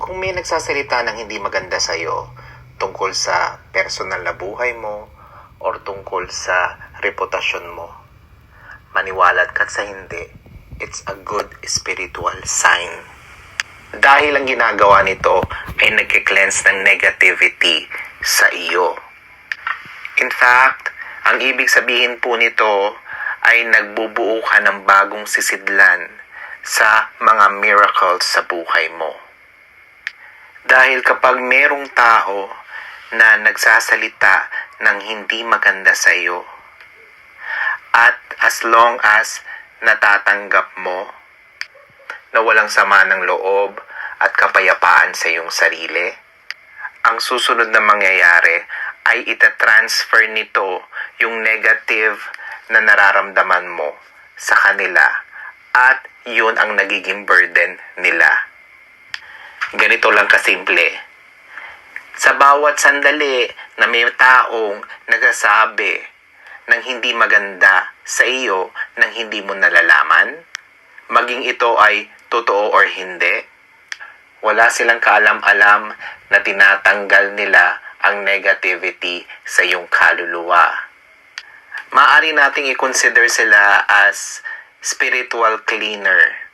Kung may nagsasalita ng hindi maganda sa'yo tungkol sa personal na buhay mo or tungkol sa reputasyon mo, maniwalat ka sa hindi, it's a good spiritual sign. Dahil ang ginagawa nito ay nagki-cleanse ng negativity sa iyo. In fact, ang ibig sabihin po nito ay nagbubuo ka ng bagong sisidlan sa mga miracles sa buhay mo. Dahil kapag merong tao na nagsasalita ng hindi maganda sa iyo, at as long as natatanggap mo na walang sama ng loob at kapayapaan sa iyong sarili, ang susunod na mangyayari ay itatransfer nito yung negative na nararamdaman mo sa kanila at yun ang nagiging burden nila. Ganito lang kasimple. Sa bawat sandali na may taong nagsasabi ng hindi maganda sa iyo nang hindi mo nalalaman, maging ito ay totoo or hindi, wala silang kaalam-alam na tinatanggal nila ang negativity sa iyong kaluluwa. Maaari nating i-consider sila as spiritual cleaner.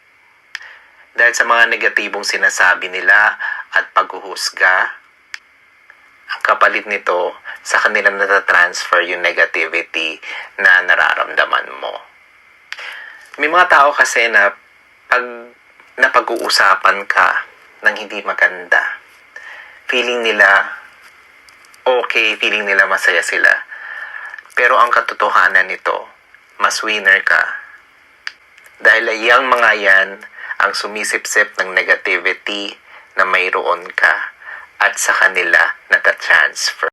Dahil sa mga negatibong sinasabi nila at paghuhusga, ang kapalit nito sa kanilang natatransfer yung negativity na nararamdaman mo. May mga tao kasi na pag napag-uusapan ka ng hindi maganda, feeling nila okay, feeling nila masaya sila. Pero ang katotohanan nito, mas winner ka. Dahil yung mga yan ang sumisipsip ng negativity na mayroon ka at sa kanila natatransfer.